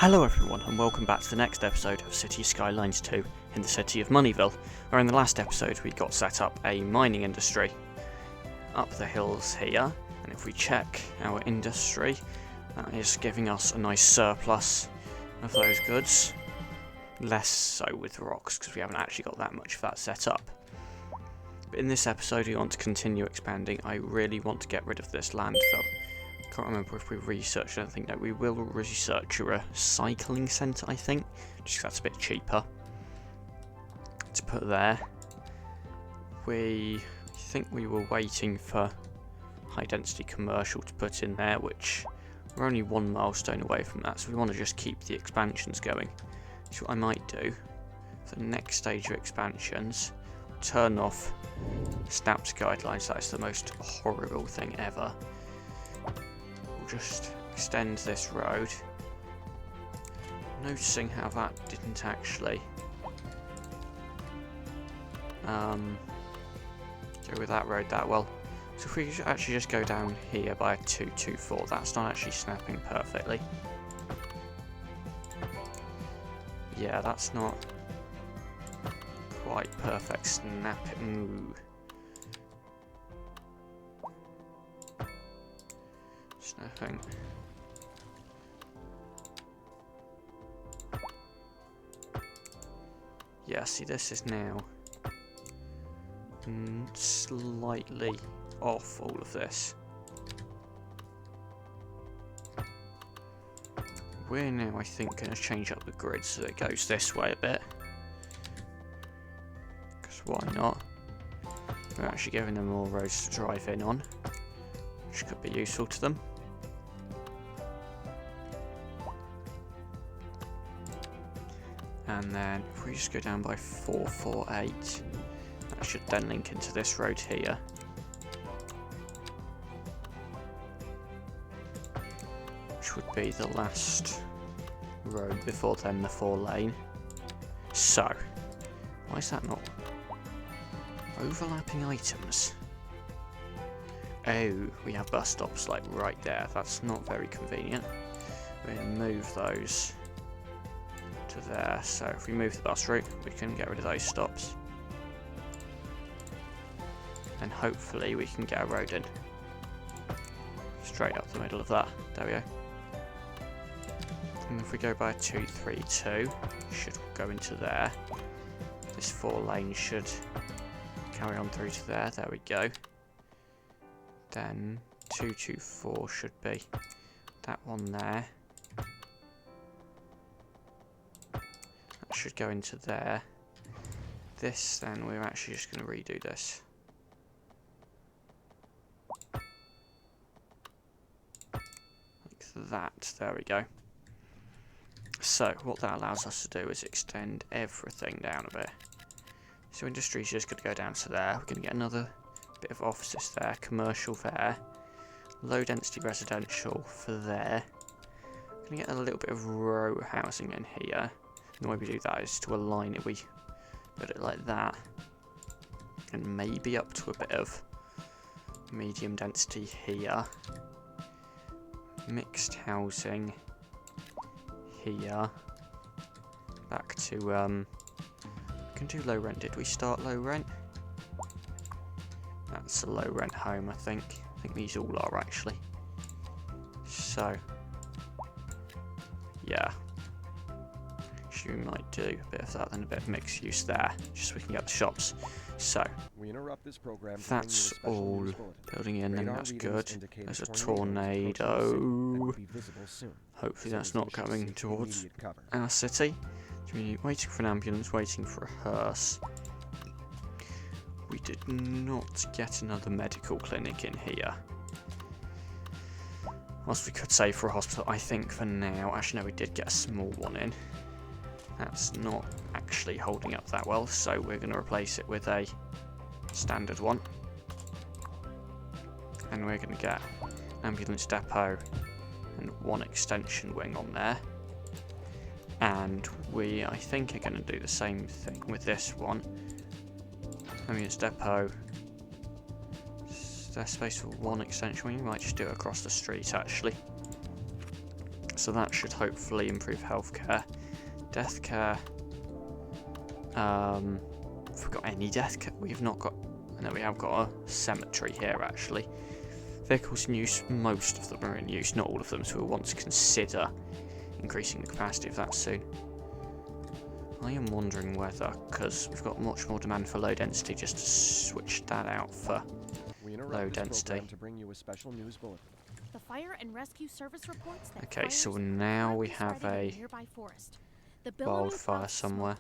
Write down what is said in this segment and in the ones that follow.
Hello everyone and welcome back to the next episode of Cities Skylines II in the city of Moneyville, where in the last episode we got set up a mining industry up the hills here, and if we check our industry, that is giving us a nice surplus of those goods. Less so with rocks because we haven't actually got that much of that set up. But in this episode we want to continue expanding. I really want to get rid of this landfill. Can't remember if we researched anything. No, we will research a recycling centre, I think, just 'cause that's a bit cheaper to put there. We think we were waiting for high density commercial to put in there, which we're only one milestone away from that, so we want to just keep the expansions going. So what I might do for the next stage of expansions, turn off Cities Skylines. That is the most horrible thing ever. Just extend this road. Noticing how that didn't actually go with that road that well. So if we actually just go down here by a 224, that's not actually snapping perfectly. Yeah, that's not quite perfect snapping. Snapping. Yeah, see, this is now slightly off all of this. We're now, I think, going to change up the grid so that it goes this way a bit. Because why not? We're actually giving them more roads to drive in on, which could be useful to them. And then if we just go down by 448, that should then link into this road here. Which would be the last road before then the 4-lane. So, why is that not overlapping items? Oh, we have bus stops like right there. That's not very convenient. We're going to move those to there, so if we move the bus route we can get rid of those stops and hopefully we can get a road in straight up the middle of that. There we go. And if we go by 232, it should go into there. This 4-lane should carry on through to there. There we go. Then 224 should be that one there. Should go into there. This, then we're actually just going to redo this. Like that. There we go. So what that allows us to do is extend everything down a bit. So industry is just going to go down to there. We're going to get another bit of offices there, commercial there, low density residential for there. We're going to get a little bit of row housing in here. The way we do that is to align it, we put it like that, and maybe up to a bit of medium density here, mixed housing here, back to, we can do low rent. Did we start low rent? That's a low rent home, I think these all are actually, so yeah. We might do a bit of that, then a bit of mixed use there, just so we can get the shops. So that's all building in, and that's good. There's a tornado. Hopefully that's not coming towards our city. So we're waiting for an ambulance, waiting for a hearse. We did not get another medical clinic in here. Whilst we could say for a hospital, I think for now. Actually no, we did get a small one in. That's not actually holding up that well, so we're going to replace it with a standard one. And we're going to get an ambulance depot and one extension wing on there. And we, I think, are going to do the same thing with this one. Ambulance depot. Is there space for one extension wing? We might just do it across the street, actually. So that should hopefully improve healthcare. Death care. Have we got any death care? We've not got... No, we have got a cemetery here, actually. Vehicles in use, most of them are in use, not all of them, so we'll want to consider increasing the capacity of that soon. I am wondering whether, because we've got much more demand for low density, just to switch that out for low density. To bring you a special news bulletin. The fire and rescue service reports that Okay, so now we have a wildfire somewhere.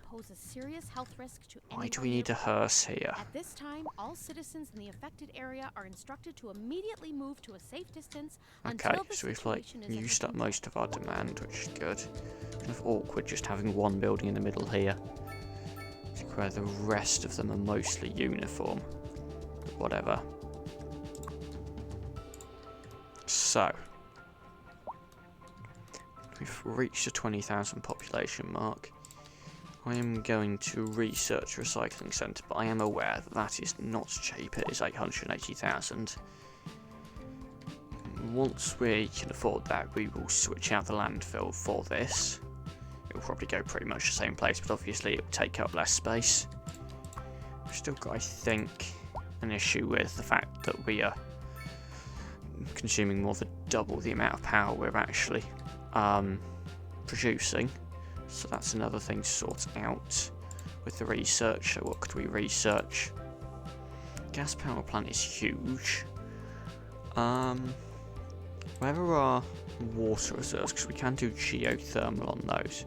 Why do we need a hearse here? At this time, all citizens in the affected area are instructed to immediately move to a safe distance. Okay, so we've like used up most of our demand, which is good. Kind of awkward just having one building in the middle here, where the rest of them are mostly uniform. But whatever. So, we've reached the 20,000 population mark. I am going to research a recycling centre, but I am aware that that is not cheap. It is 880,000. Once we can afford that, we will switch out the landfill for this. It will probably go pretty much the same place, but obviously it will take up less space. We've still got, I think, an issue with the fact that we are consuming more than double the amount of power we're actually producing. So that's another thing to sort out with the research. So what could we research? Gas power plant is huge. Where are our water reserves? Because we can do geothermal on those.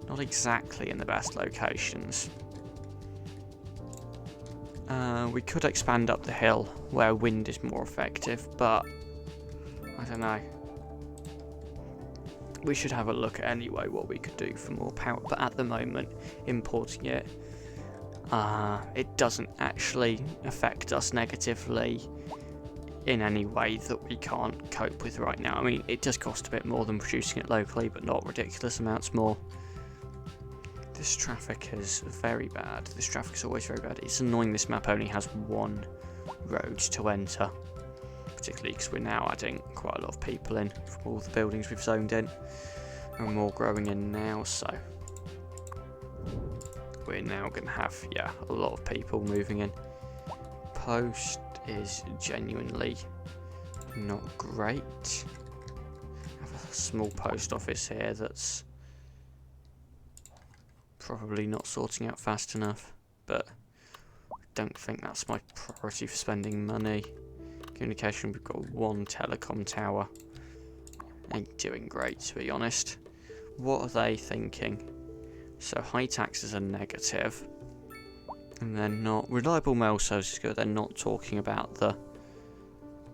Not exactly in the best locations. We could expand up the hill where wind is more effective, but I don't know. We should have a look at anyway what we could do for more power, but at the moment, importing it, it doesn't actually affect us negatively in any way that we can't cope with right now. I mean, it does cost a bit more than producing it locally, but not ridiculous amounts more. This traffic is very bad. This traffic is always very bad. It's annoying this map only has one road to enter, particularly because we're now adding quite a lot of people in from all the buildings we've zoned in, and more growing in now, so we're now going to have, yeah, a lot of people moving in. Post is genuinely not great. I have a small post office here that's probably not sorting out fast enough, but I don't think that's my priority for spending money. Communication, we've got one telecom tower. Ain't doing great, to be honest. What are they thinking? So high taxes are negative, and they're not. Reliable mail service is good. They're not talking about the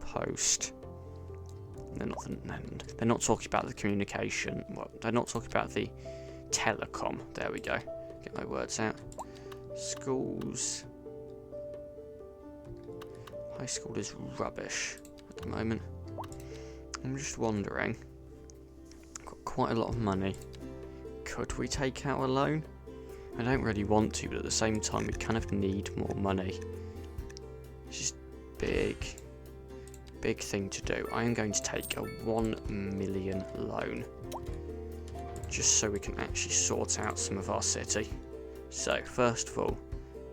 post. They're not talking about the communication. Well, they're not talking about the telecom. There we go. Get my words out. Schools. High school is rubbish at the moment. I'm just wondering. I've got quite a lot of money. Could we take out a loan? I don't really want to, but at the same time we kind of need more money. It's just big thing to do. I am going to take a 1 million loan, just so we can actually sort out some of our city. So first of all,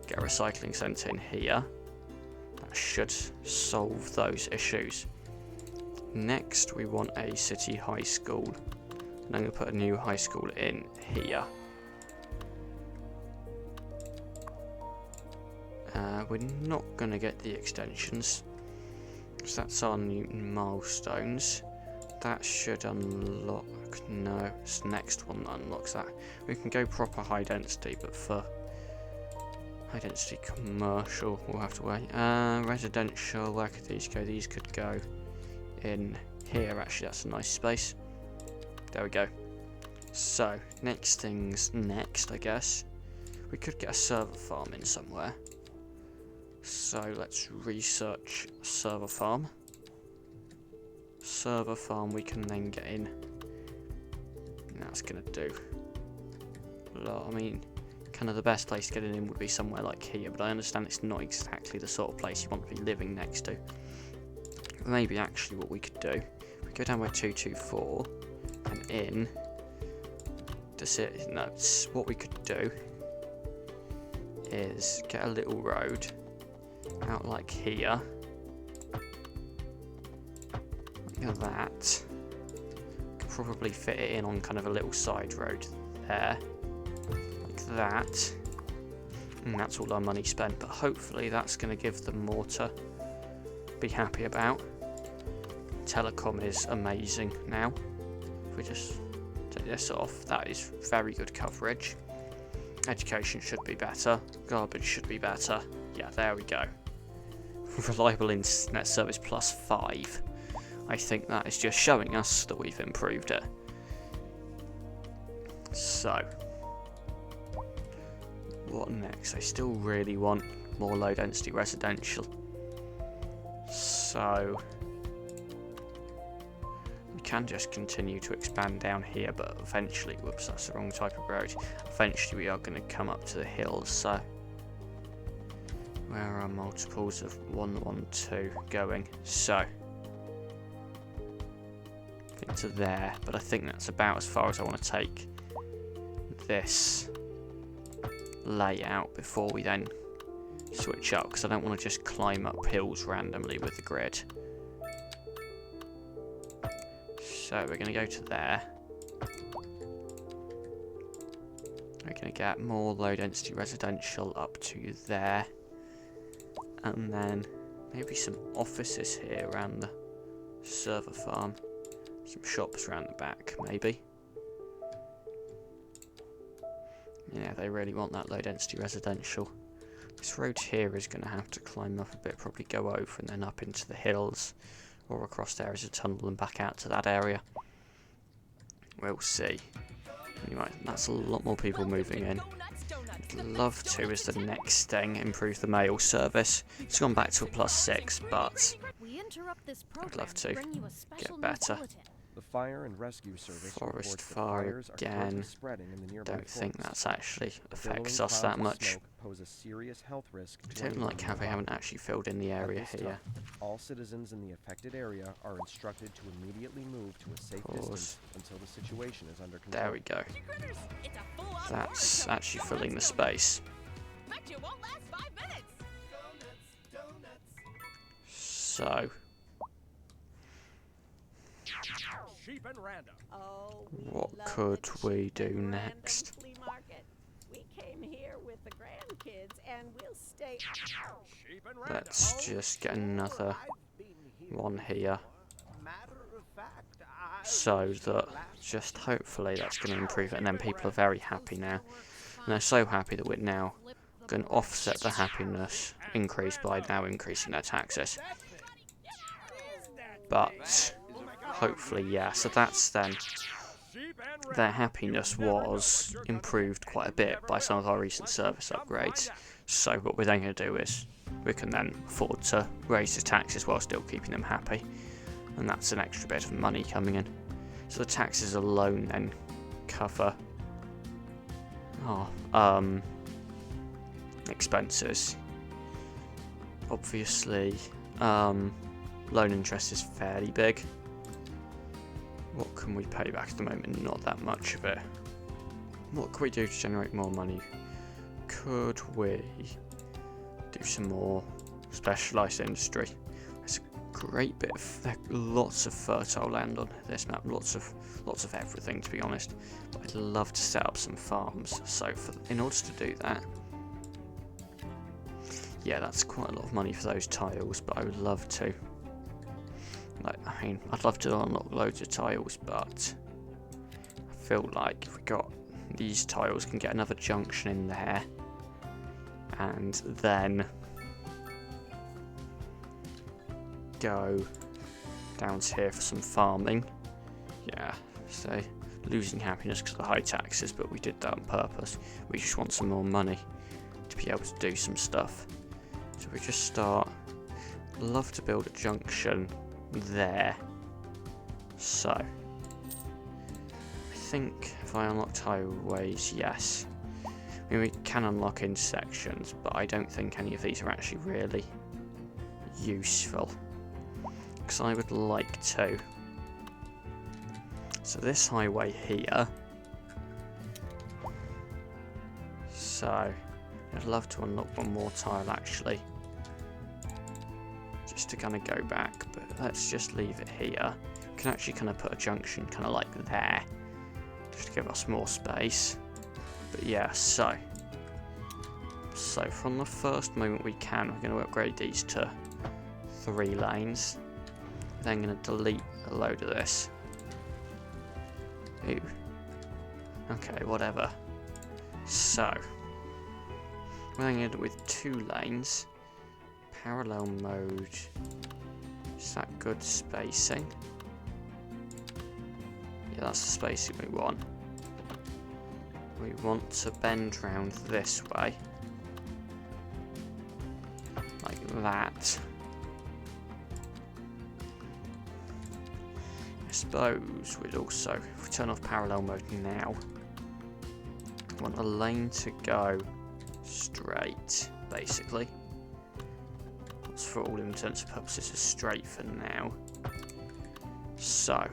get a recycling centre in here. That should solve those issues. Next we want a city high school, and I'm going to put a new high school in here. We're not going to get the extensions, because that's our new milestones. That should unlock. No, it's the next one that unlocks that. We can go proper high density, but for high density commercial, we'll have to wait. Residential, where could these go? These could go in here. Actually, that's a nice space. There we go. So, next things next, I guess. We could get a server farm in somewhere. So, let's research server farm. Server farm we can then get in. That's going to do. I mean, kind of the best place to get it in would be somewhere like here, but I understand it's not exactly the sort of place you want to be living next to. maybe actually what we could do, we go down by 224 and in the city. No, what we could do is get a little road out like here. Look at that. Could probably fit it in on kind of a little side road there, like that. And that's all our money spent, but hopefully that's going to give them more to be happy about. Telecom is amazing now. If we just take this off, that is very good coverage. Education should be better. Garbage should be better. Yeah, there we go. Reliable internet service +5. I think that is just showing us that we've improved it. So, what next? I still really want more low density residential. So, we can just continue to expand down here, but eventually, whoops, that's the wrong type of road. Eventually we are going to come up to the hills, so where are multiples of 1, 1, 2 going? So, to there, but I think that's about as far as I want to take this layout before we then switch up, because I don't want to just climb up hills randomly with the grid. So we're going to go to there. We're going to get more low density residential up to there, and then maybe some offices here around the server farm. Some shops around the back, maybe. Yeah, they really want that low density residential. This road here is going to have to climb up a bit, probably go over and then up into the hills, or across there as a tunnel and back out to that area. We'll see. Anyway, that's a lot more people moving in. I'd love to, as the next thing, improve the mail service. It's gone back to a +6, but I'd love to get better. The fire and rescue service Forest fire again. Don't think that's actually affects us that much. Pose a serious health risk. I don't like how they haven't actually filled in the area here. All citizens in the affected area are instructed to immediately move to a safe distance until the situation is under control. There we go. That's actually filling the space. So, what could we do next? Let's just get another one here, so that just hopefully that's going to improve it, and then people are very happy now. And they're so happy that we're now going to offset the happiness increase by now increasing their taxes. But hopefully, yeah, so that's then their happiness was improved quite a bit by some of our recent service upgrades. So what we're then going to do is we can then afford to raise the taxes while still keeping them happy, and that's an extra bit of money coming in. So the taxes alone then cover expenses. Obviously, loan interest is fairly big. What can we pay back at the moment? Not that much of it. What could we do to generate more money? Could we do some more specialised industry? There's a great bit of lots of fertile land on this map, lots of everything, to be honest. But I'd love to set up some farms. So in order to do that, yeah, that's quite a lot of money for those tiles, but I would love to. I'd love to unlock loads of tiles, but I feel like if we got these tiles, can get another junction in there, and then go down to here for some farming. Yeah, so losing happiness because of the high taxes, but we did that on purpose. We just want some more money to be able to do some stuff. So we just start. Love to build a junction there. So I think if I unlock highways, yes. I mean, we can unlock intersections, but I don't think any of these are actually really useful. because I would like to. So this highway here. So I'd love to unlock one more tile actually, just to kind of go back, but let's just leave it here. We can actually kind of put a junction kind of like there, just to give us more space. But yeah, so from the first moment we can, we're going to upgrade these to 3 lanes. Then I'm going to delete a load of this. Ooh. Okay, whatever. So we're going to end up with 2 lanes. Parallel mode. Is that good spacing? Yeah, that's the spacing we want. We want to bend round this way. Like that. I suppose we'd also, if we turn off parallel mode now, we want a lane to go straight, basically. That's for all intents and purposes is straight for now. So,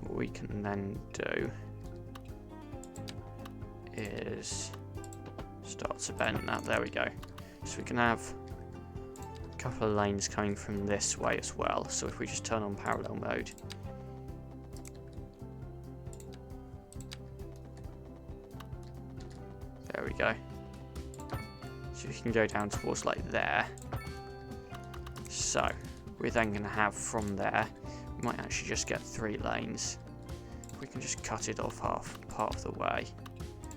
what we can then do is start to bend that. There we go. So we can have a couple of lanes coming from this way as well. So if we just turn on parallel mode, there we go. So we can go down towards like there. So we're then going to have from there, we might actually just get 3 lanes. We can just cut it off part of the way.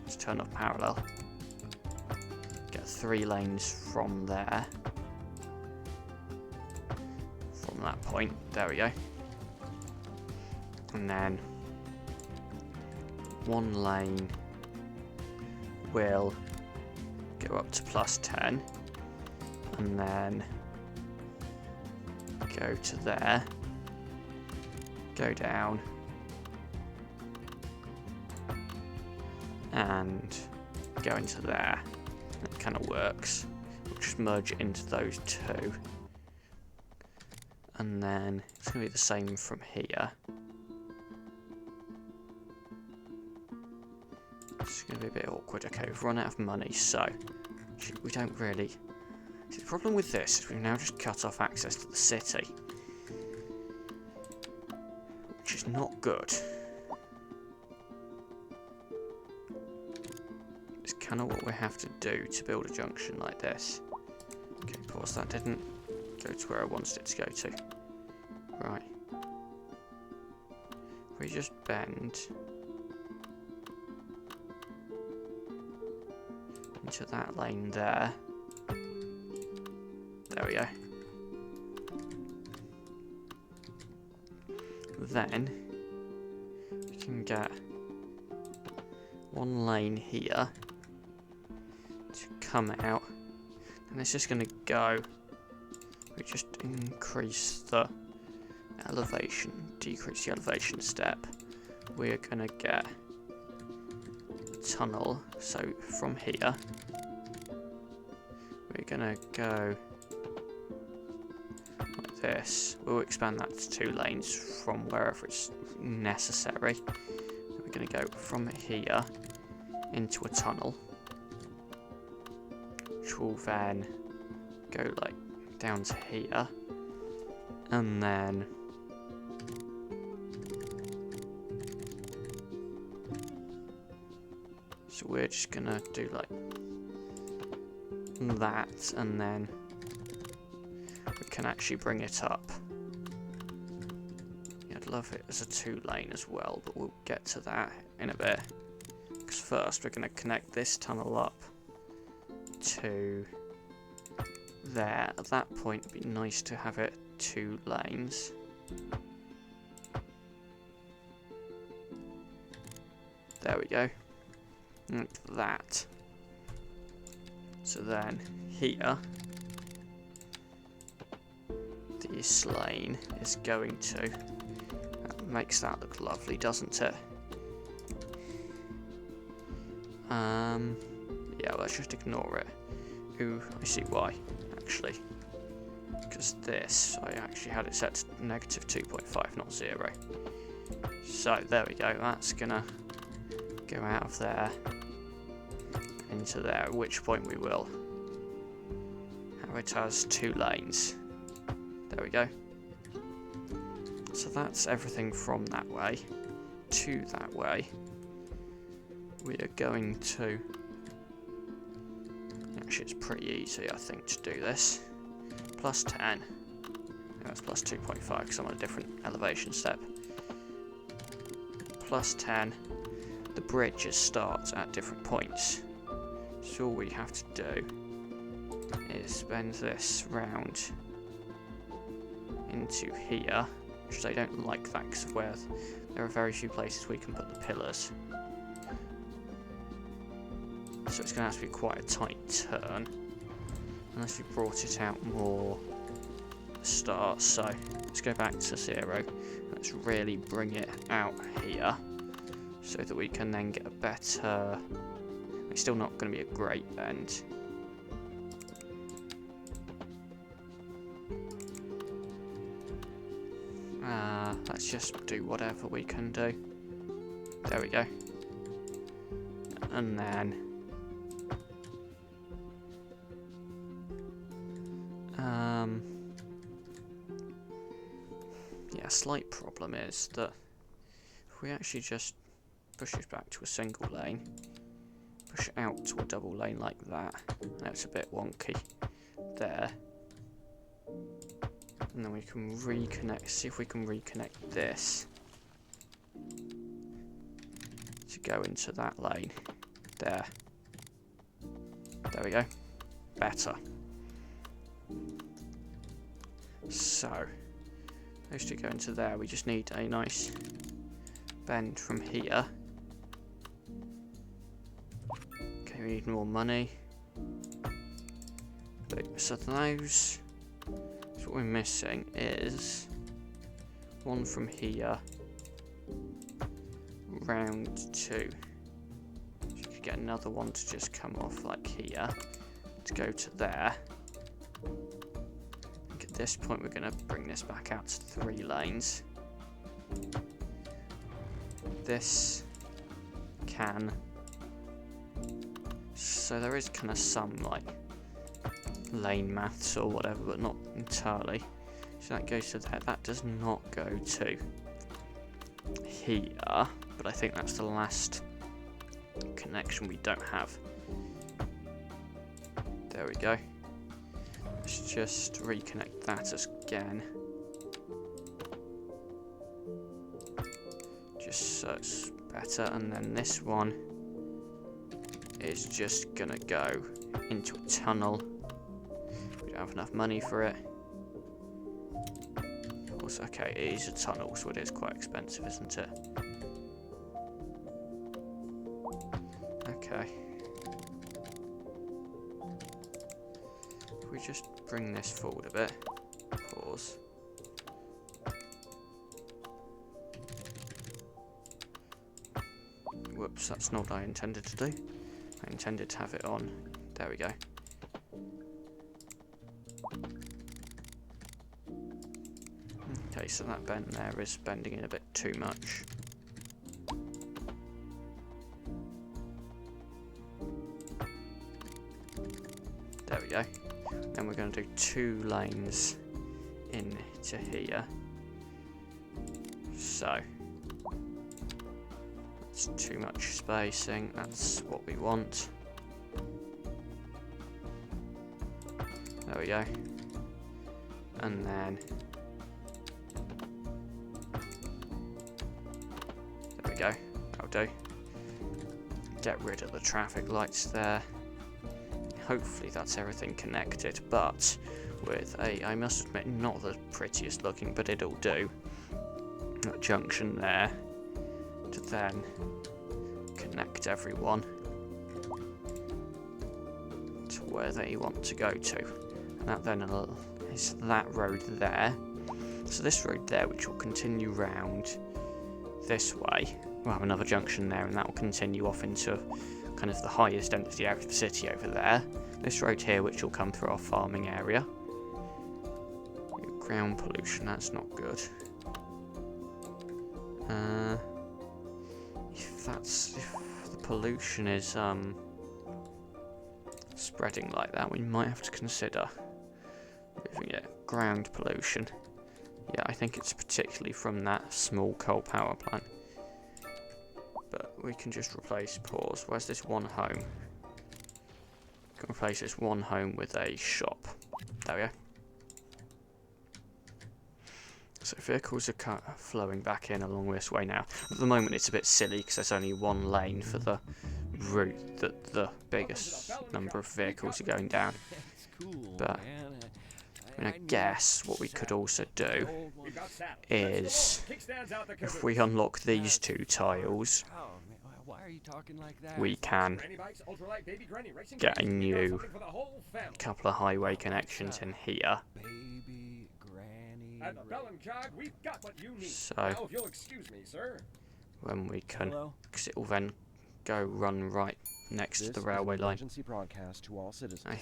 Let's turn off parallel. Get 3 lanes from there. From that point, there we go. And then 1 lane will go up to +10, and then go to there, go down, and go into there. That kind of works. We'll just merge it into those 2, and then it's going to be the same from here. It's going to be a bit awkward. Okay, we've run out of money, so we don't really... See, the problem with this is we've now just cut off access to the city, which is not good. It's kind of what we have to do to build a junction like this. Okay, pause. That didn't go to where I wanted it to go to. Right. We just bend into that lane there. There we go. Then we can get 1 lane here to come out, and it's just going to go. We just increase the elevation, decrease the elevation step. We're going to get a tunnel. So from here, we're going to go like this. We'll expand that to 2 lanes from wherever it's necessary. We're going to go from here into a tunnel, which will then go like down to here, and then so we're just gonna do like that, and then we can actually bring it up. Yeah, I'd love it as a 2 lane as well, but we'll get to that in a bit. Because first we're gonna connect this tunnel up to there. At that point it'd be nice to have it 2 lanes. There we go. Like that. So then here this lane is going to, that makes that look lovely, doesn't it? Yeah, let's just ignore it. Ooh, I see why, actually. Because this, I actually had it set to -2.5, not 0. So there we go, that's gonna go out of there into there, at which point we will have it as 2 lanes. There we go. So that's everything from that way to that way. We are going to... Actually, it's pretty easy, I think, to do this. Plus 10. That's plus 2.5 because I'm on a different elevation step. Plus 10. The bridges start at different points. So all we have to do is bend this round into here, which I don't like that because of where there are very few places we can put the pillars. So it's going to have to be quite a tight turn, unless we brought it out more at the start. So let's go back to 0. Let's really bring it out here, so that we can then get a better... It's still not going to be a great bend. Let's just do whatever we can do. There we go. And then... yeah, a slight problem is that if we actually just push it back to a single lane, push it out to a double lane like that, that's a bit wonky there. And then we can reconnect, see if we can reconnect this to go into that lane. There. There we go. Better. So, those two go into there. We just need a nice bend from here. Okay, we need more money. So those... what we're missing is one from here round 2. So you could get another one to just come off like here to go to there. I think at this point we're going to bring this back out to 3 lanes. This can... So there is kind of some like lane maths or whatever, but not entirely. So that goes to there. That does not go to here, but I think that's the last connection we don't have. There we go. Let's just reconnect that again. Just so it's better, and then this one is just gonna go into a tunnel. We don't have enough money for it. Of course, okay, it is a tunnel, so it is quite expensive, isn't it? Okay. If we just bring this forward a bit, pause. Whoops, that's not what I intended to do. I intended to have it on. There we go. Okay, so that bend there is bending in a bit too much. There we go. Then we're going to do 2 lanes into here. So that's too much spacing. That's what we want. There we go. And then there we go. That'll do. Get rid of the traffic lights there. Hopefully that's everything connected, but with a, I must admit, not the prettiest looking, but it'll do. That junction there to then connect everyone to where they want to go to. And that then is that road there. So this road there, which will continue round this way, we'll have another junction there, and that will continue off into kind of the highest density area of the city over there. This road here, which will come through our farming area. Ground pollution, that's not good. If the pollution is spreading like that, we might have to consider moving it. Ground pollution. Yeah, I think it's particularly from that small coal power plant. But we can just replace pause. Where's this one home? We can replace this one home with a shop. There we go. So vehicles are flowing back in along this way now. At the moment it's a bit silly because there's only one lane for the route that the biggest number of vehicles are going down. But I mean, I guess what we could also do is, if we unlock these two tiles, we can get a new couple of highway connections in here. So, when we can, because it will then go run right next to the railway line. Emergency broadcast to all citizens.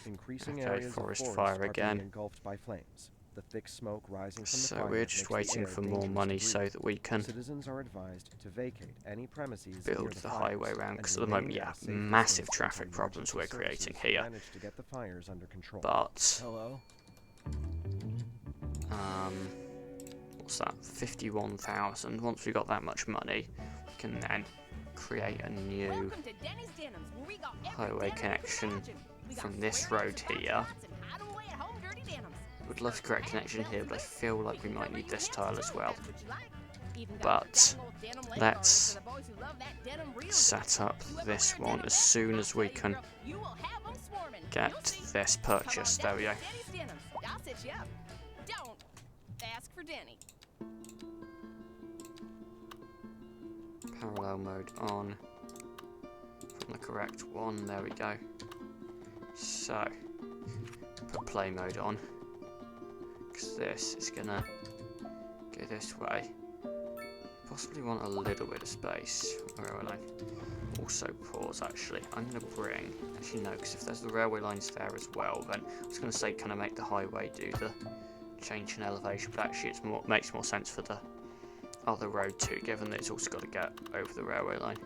Increasing Okay, areas forest of fire forest are again. being engulfed by flames. The thick smoke rising from the So fire we're just makes the waiting air for more dangerous money to so breathe. that we can Citizens are advised to vacate any premises near build the highway fires round, and because at the moment, remain yeah, at a safe massive distance traffic until problems we're emergency creating services here. manage to get the fires under control. But, Hello? what's that, 51,000. Once we got that much money, we can then create a new Welcome to Denny's Denims, where we got every highway denim you connection can imagine. We got from this square road inch and here. box tops and hide 'em away at home dirty denims. Would love to create a connection here, but I feel like we might need this tile as well. That's what you like. Even got But dang old denim leg let's garters for the boys who love that denim real set good. up You ever this wear a one denim as vest? soon I'll as we tell you, can girl, you will have 'em swarming. You'll get see. this Come on purchased. down There we to go. Denny's Denims. I'll set you up. Don't ask for Denny. Parallel mode on from the correct one. There we go. So put play mode on, because this is gonna go this way. Possibly want a little bit of space. Where will I? Also pause. Actually, I'm gonna bring. Actually no, because if there's the railway lines there as well, then I was gonna say kind of make the highway do the change in elevation, but actually it's more makes more sense for the other road too, given that it's also got to get over the railway line.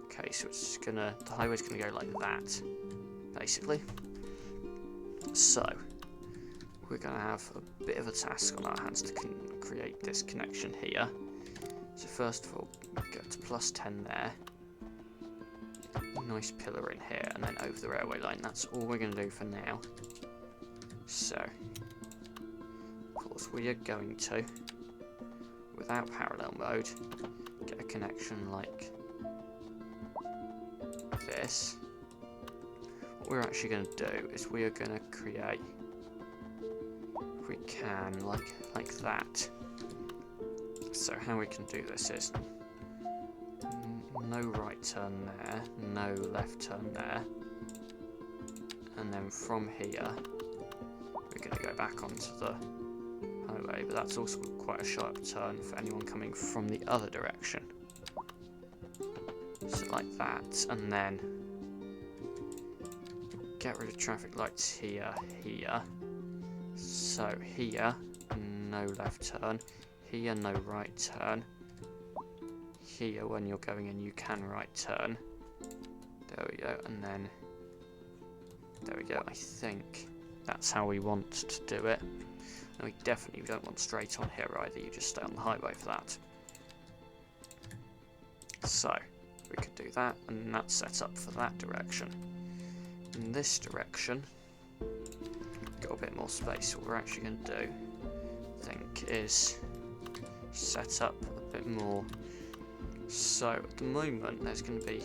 Okay, so it's gonna, the highway's gonna go like that, basically. So we're gonna have a bit of a task on our hands to create this connection here. So first of all, go to +10 there. Nice pillar in here, and then over the railway line. That's all we're gonna do for now. So, of course, we are going to, without parallel mode, get a connection like this. What we're actually going to do is we are going to create, if we can, like that. So how we can do this is no right turn there, no left turn there, and then from here we're going to go back onto the highway, but that's also quite a sharp turn for anyone coming from the other direction. So like that, and then get rid of traffic lights here, here. So here, no left turn. Here, no right turn. Here, when you're going in, you can right turn. There we go, and then there we go. I think that's how we want to do it. And we definitely don't want straight on here either. You just stay on the highway for that. So we could do that, and that's set up for that direction. In this direction, got a bit more space. What we're actually going to do, I think, is set up a bit more. So at the moment, there's going to be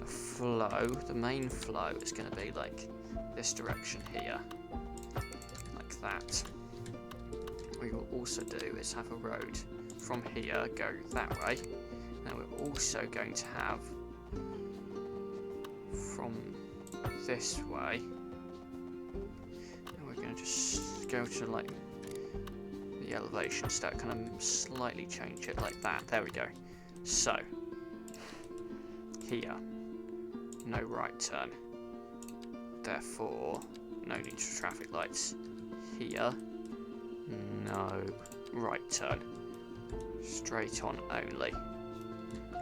a flow. The main flow is going to be like this direction here, like that. What we will also do is have a road from here go that way. Now we're also going to have from this way, and we're going to just go to like the elevation start, kind of slightly change it like that. There we go. So here, no right turn. Therefore, no need for traffic lights. Here, no. Right turn. Straight on only.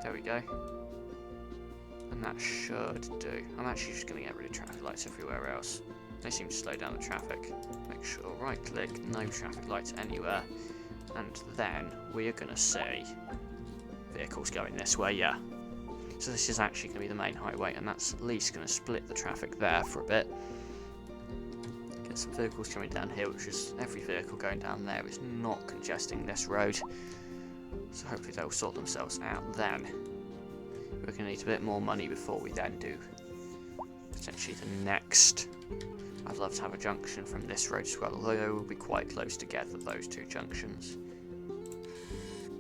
There we go. And that should do. I'm actually just going to get rid of traffic lights everywhere else. They seem to slow down the traffic. Make sure, right click, no traffic lights anywhere. And then we're going to see vehicles going this way, yeah. So this is actually going to be the main highway, and that's at least going to split the traffic there for a bit. Get some vehicles coming down here, which is every vehicle going down there is not congesting this road. So hopefully they'll sort themselves out then. We're going to need a bit more money before we then do potentially the next. I'd love to have a junction from this road as well, although they will be quite close together, those two junctions.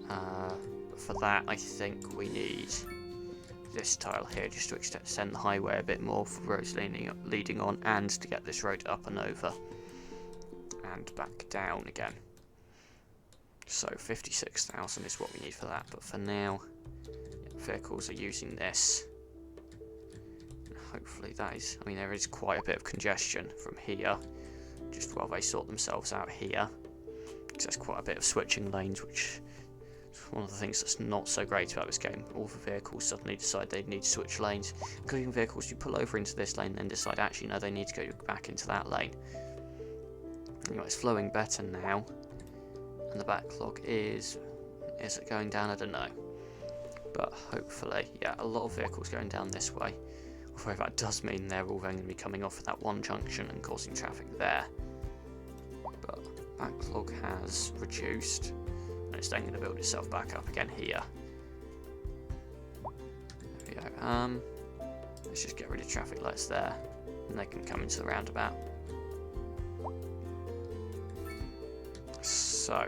But for that, I think we need this tile here just to extend the highway a bit more for roads leading on, and to get this road up and over and back down again. So 56,000 is what we need for that, but for now, vehicles are using this. Hopefully that is, I mean, there is quite a bit of congestion from here, just while they sort themselves out here, because there's quite a bit of switching lanes, which is one of the things that's not so great about this game. All the vehicles suddenly decide they need to switch lanes, including vehicles who pull over into this lane and then decide actually no, they need to go back into that lane. Anyway, it's flowing better now, and the backlog is it going down? I don't know. But hopefully, yeah, a lot of vehicles going down this way. Although that does mean they're all then going to be coming off at that one junction and causing traffic there. But backlog has reduced, and it's then going to build itself back up again here. There we go. Let's just get rid of traffic lights there, and they can come into the roundabout. So,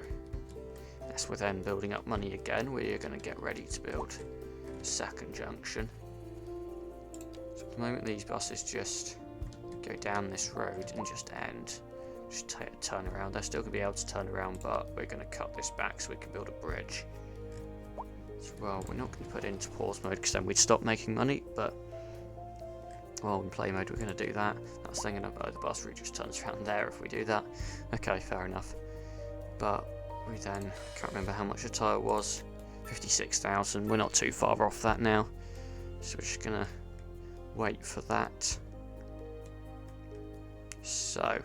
as we're then building up money again, we're going to get ready to build a second junction. So at the moment these buses just go down this road and just end. Just turn around. They're still going to be able to turn around, but we're going to cut this back so we can build a bridge. So, well, we're not going to put it into pause mode because then we'd stop making money, but well, in play mode we're going to do that. That's then going to, the bus route just turns around there if we do that. Okay, fair enough. But we then, can't remember how much a tire was, 56,000, we're not too far off that now, so we're just gonna wait for that. So,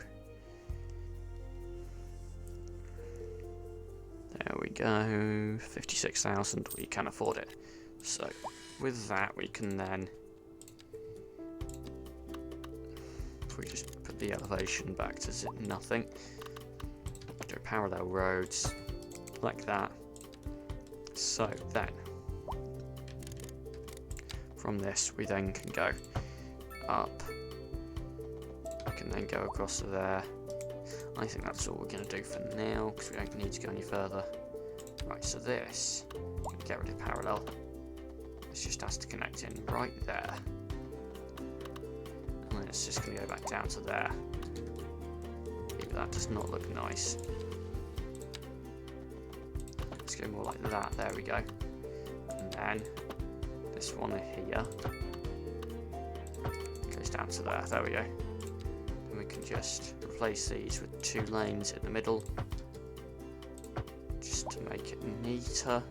there we go, 56,000, we can afford it. So, with that we can then, if we just put the elevation back to nothing, do parallel roads like that. So then from this we then can go up, we can then go across to there. I think that's all we're going to do for now because we don't need to go any further. Right, so this, get rid of parallel, this just has to connect in right there, and then it's just going to go back down to there. That does not look nice. Let's go more like that, there we go. And then this one here goes down to there we go. And we can just replace these with 2 lanes in the middle, just to make it neater.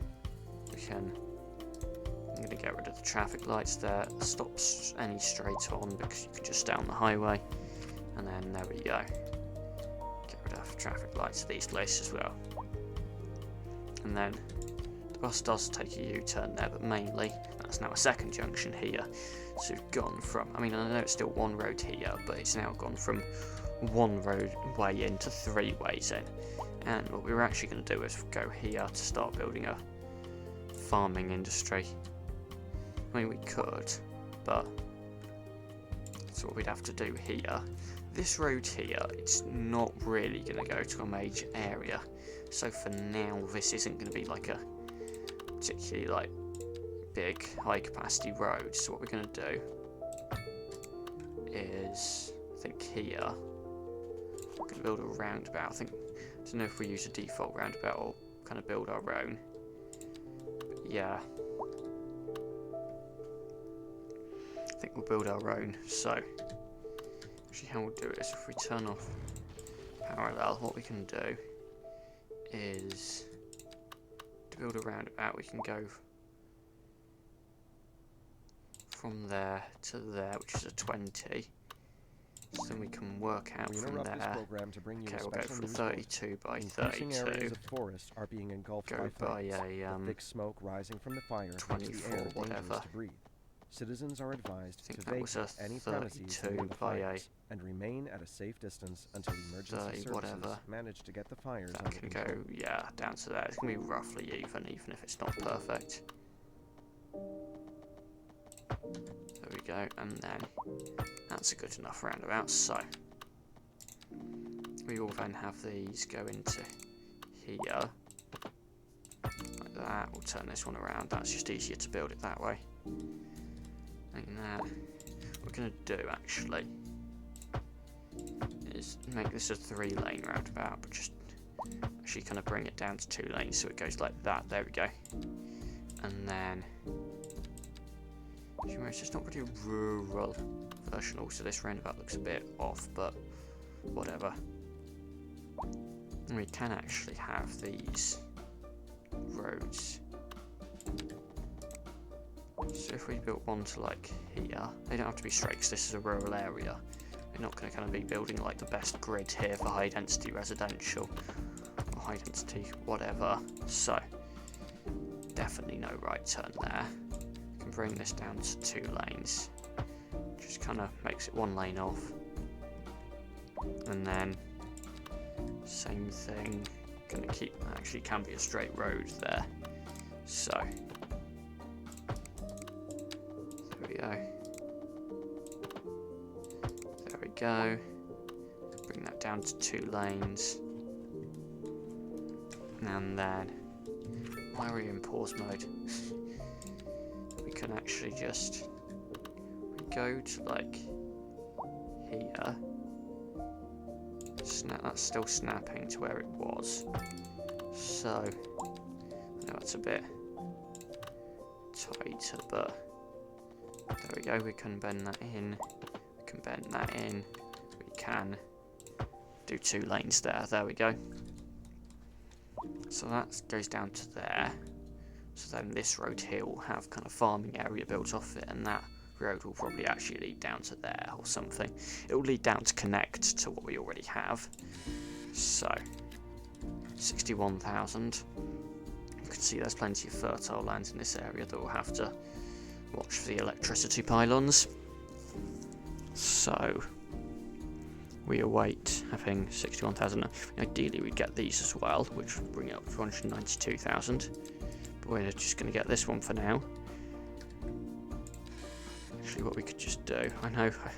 We can, I'm going to get rid of the traffic lights there, stops any straight on because you can just stay on the highway. And then there we go. Traffic lights at these places as well. And then the bus does take a U-turn there, but mainly that's now a second junction here. So we've gone from, I mean, I know it's still one road here, but it's now gone from one roadway in to 3 ways in. And what we were actually going to do is go here to start building a farming industry. I mean, we could, but that's what we'd have to do here. This road here, it's not really going to go to a major area, so for now this isn't going to be like a particularly like big high capacity road. So what we're going to do is, I think here, we're going to build a roundabout. I don't know if we use a default roundabout or kind of build our own, but yeah, I think we'll build our own. So Actually, how we'll do it is if we turn off parallel, what we can do is to build a roundabout, we can go from there to there, which is a 20. So then we can work out We from interrupt this there. program to bring you Okay, a we'll go special for news bulletin. 32 by Increasing 32. areas of forest are being engulfed Go by by flames. a The thick smoke rising from the fire makes the 24, air whatever. dangerous to breathe. Citizens are advised I think to that was a vacate any premises near 32 the by a fires and remain at a safe distance until emergency 30 services whatever. manage to get the fires That under can control. go, yeah, down to there. It's going to be roughly even if it's not perfect. There we go, and then that's a good enough roundabout. So we will then have these go into here, like that. We'll turn this one around. That's just easier to build it that way. Like that. What we're going to do actually is make this a 3-lane roundabout, but just actually kind of bring it down to 2 lanes so it goes like that. There we go. And then it's not really a rural version. Also, this roundabout looks a bit off, but whatever. And we can actually have these roads. So if we built one to like here, they don't have to be straight because this is a rural area. We're not going to kind of be building like the best grid here for high density residential or high density whatever. So definitely no right turn there. We can bring this down to 2 lanes. Just kind of makes it 1 lane off. And then same thing. Gonna keep, actually can be a straight road there. So there we go. There we go. Bring that down to 2 lanes. And then why are we in pause mode? We can actually just go to like here. That's still snapping to where it was. So I know it's a bit tighter, but there we go. We can bend that in. We can bend that in. We can do 2 lanes there. There we go. So that goes down to there. So then this road here will have kind of farming area built off it, and that road will probably actually lead down to there or something. It will lead down to connect to what we already have. So 61,000. You can see there's plenty of fertile lands in this area that will have to watch for the electricity pylons. So we await having 61,000. Ideally we'd get these as well, which would bring it up to 192,000. But we're just going to get this one for now. Actually, what we could just do, I know I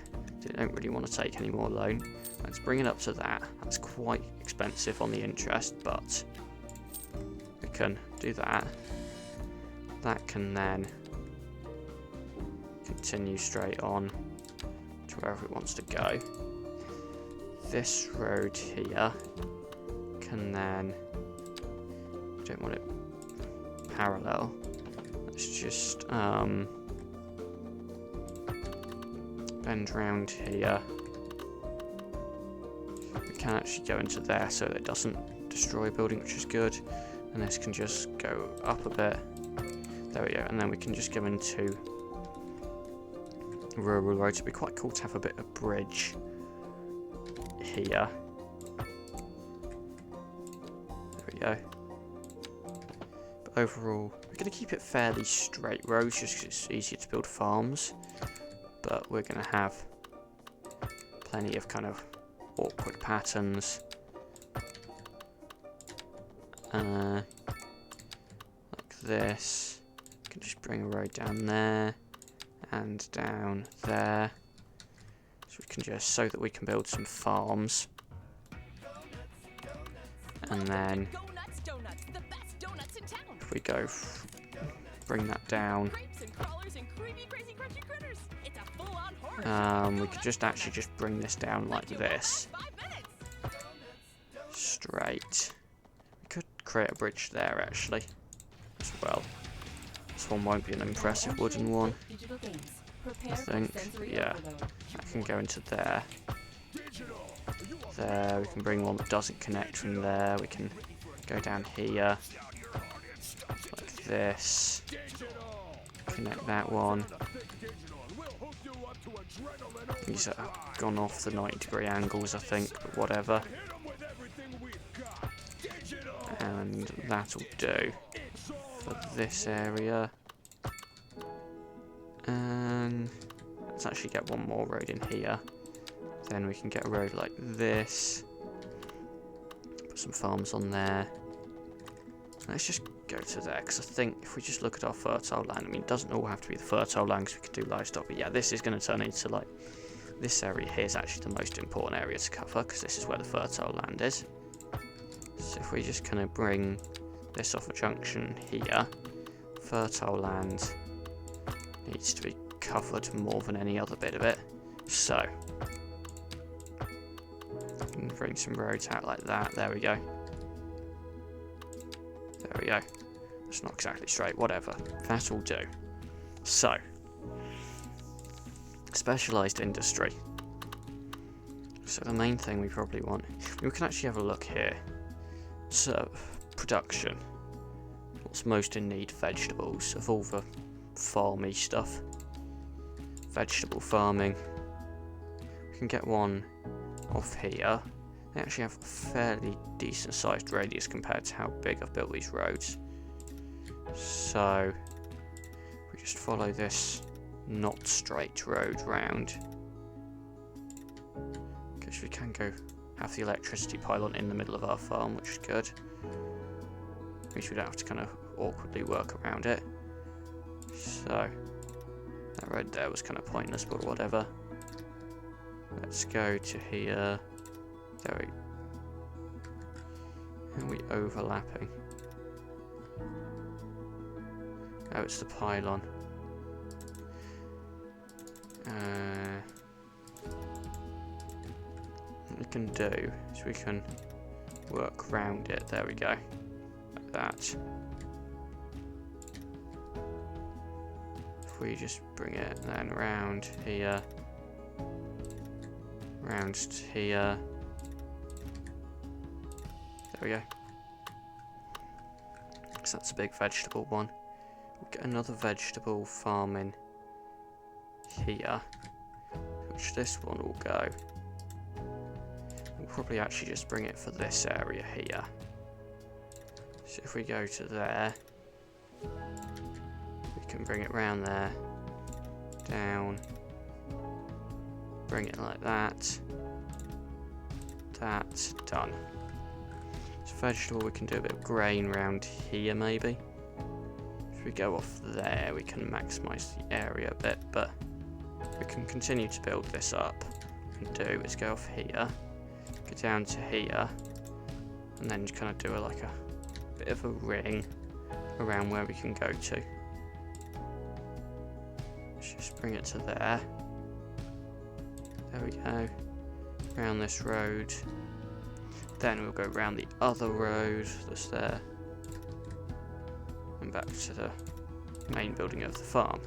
don't really want to take any more loan. Let's bring it up to that. That's quite expensive on the interest, but we can do that. That can then continue straight on to wherever it wants to go. This road here can then, I don't want it parallel. Let's just bend round here. We can actually go into there so that it doesn't destroy a building, which is good. And this can just go up a bit. There we go. And then we can just go into rural roads. It'd be quite cool to have a bit of bridge here. There we go. But overall, we're going to keep it fairly straight roads just because it's easier to build farms. But we're going to have plenty of kind of awkward patterns. Like this. We can just bring a road down there and down there. So we can just, so that we can build some farms. And then if we go, bring that down. We could just actually just bring this down like this. Straight. We could create a bridge there actually as well. This one won't be an impressive wooden one, I think. Yeah, that can go into there. there. We can bring one that doesn't connect from there. We can go down here like this. Connect that one. These are gone off the 90-degree angles, I think, but whatever. And that'll do for this area. And let's actually get one more road in here. Then we can get a road like this. Put some farms on there. Let's just go to there, because I think if we just look at our fertile land, I mean, it doesn't all have to be the fertile land, because we could do livestock, but yeah, this is going to turn into, like, this area here is actually the most important area to cover, because this is where the fertile land is. So if we just kind of bring this off a junction here, fertile land needs to be covered more than any other bit of it. So, we can bring some roads out like that, there we go. There we go. It's not exactly straight, whatever. That'll do. So, specialised industry. So the main thing we probably want... We can actually have a look here. So, production. What's most in need? Vegetables. Of all the farmy stuff. Vegetable farming. We can get one off here. They actually have a fairly decent sized radius compared to how big I've built these roads. So we just follow this not straight road round. Because we can go have the electricity pylon in the middle of our farm, which is good. Means we don't have to kind of awkwardly work around it. So that road there was kind of pointless, but whatever. Let's go to here. There we go. Are we overlapping? Oh, it's the pylon. What we can do is we can work round it. There we go. Like that. If we just bring it then round here. Round to here. There we go. So that's a big vegetable one. We'll get another vegetable farm in here, which this one will go. We'll probably actually just bring it for this area here. So if we go to there, we can bring it round there, down, bring it like that, that's done. So vegetable, we can do a bit of grain round here maybe. If we go off there, we can maximise the area a bit, but we can continue to build this up. What we can do is go off here, go down to here, and then kind of do like a bit of a ring around where we can go to. Let's just bring it to there. There we go. Around this road. Then we'll go around the other road that's there. And back to the main building of the farm.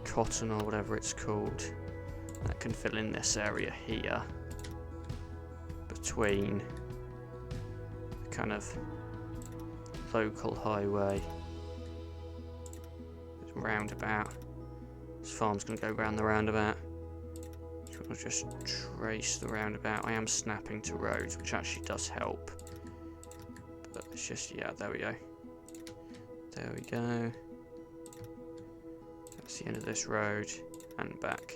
Cotton or whatever it's called. That can fill in this area here. Between the kind of local highway. Roundabout. This farm's going to go round the roundabout. So we'll just trace the roundabout. I am snapping to roads, which actually does help. But it's just, yeah, there we go. There we go. That's the end of this road. And back.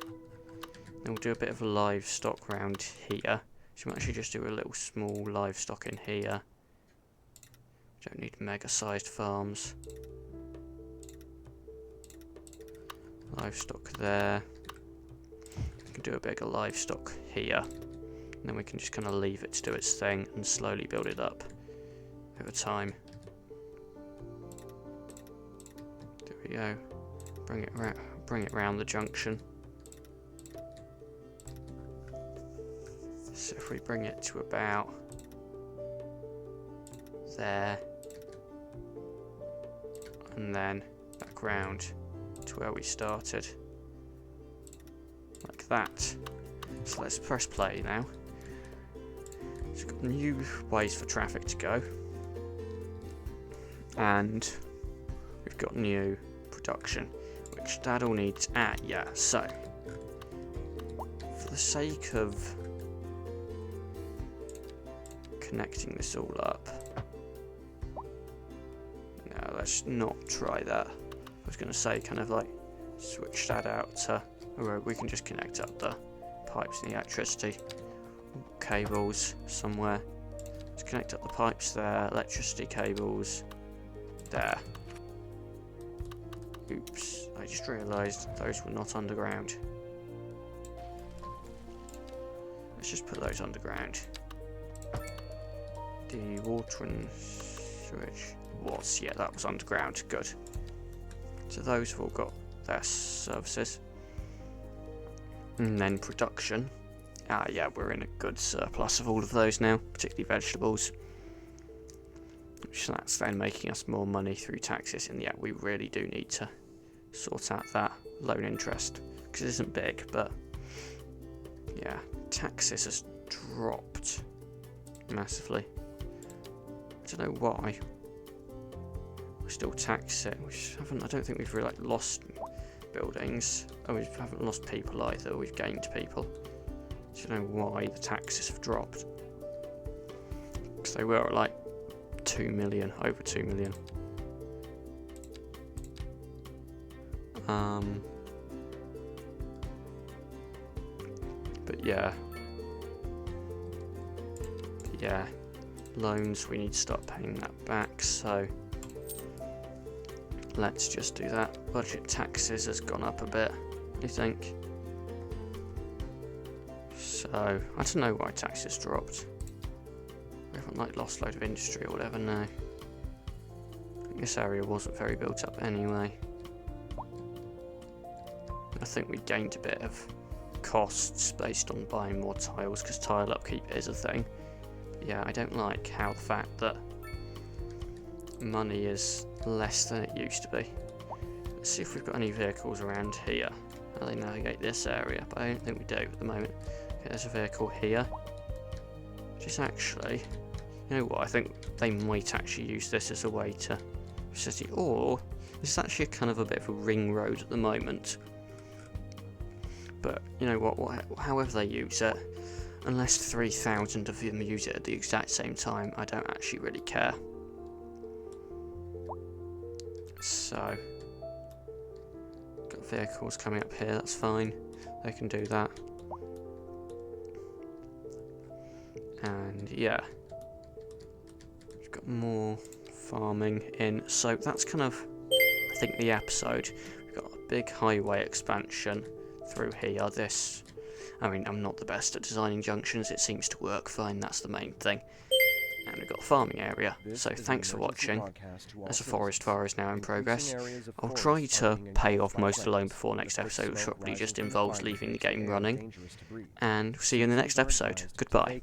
Then we'll do a bit of livestock round here. So we'll actually just do a little small livestock in here. Don't need mega-sized farms. Livestock there. We can do a bigger livestock here. And then we can just kind of leave it to do its thing and slowly build it up over time. There we go. Bring it round the junction. So if we bring it to about there, and then back round to where we started, like that. So let's press play now. So we've got new ways for traffic to go. And we've got new production, which that all needs. Yeah, so for the sake of connecting this all up, no, let's not try that. I was going to say kind of like switch that out to where we can just connect up the pipes and the electricity cables somewhere. Let's connect up the pipes there, electricity cables there. Oops, I just realised those were not underground. Let's just put those underground. The water and sewage was, yeah, that was underground, good. So those have all got their services. And then production. Yeah, we're in a good surplus of all of those now, particularly vegetables. Which that's then making us more money through taxes, and yeah, we really do need to sort out that loan interest, because it isn't big, but yeah, taxes has dropped massively. I don't know why. We still tax it. I don't think we've really lost buildings. Oh, we haven't lost people either. We've gained people. I don't know why the taxes have dropped. Because they were at like 2 million, over 2 million. But yeah. Loans, we need to start paying that back, so let's just do that. Budget taxes has gone up a bit, I think. So, I don't know why taxes dropped. We haven't lost a load of industry or whatever, no. I think this area wasn't very built up anyway. I think we gained a bit of costs based on buying more tiles, because tile upkeep is a thing. But yeah, I don't like how the fact that money is less than it used to be. Let's see if we've got any vehicles around here. How they navigate this area, but I don't think we do at the moment. Okay, there's a vehicle here. Which is actually, you know what, I think they might actually use this as a way to city, or this is actually kind of a bit of a ring road at the moment. But you know what, however they use it, unless 3,000 of them use it at the exact same time, I don't actually really care. So, got vehicles coming up here, that's fine, they can do that. And yeah, we've got more farming in, so that's kind of, I think, the episode. We've got a big highway expansion through here. This, I mean, I'm not the best at designing junctions, it seems to work fine, that's the main thing. And we've got a farming area, so thanks for watching. As a forest fire is now in progress, I'll try to pay off most of the loan before next episode, which probably just involves leaving the game running. And see you in the next episode. Goodbye.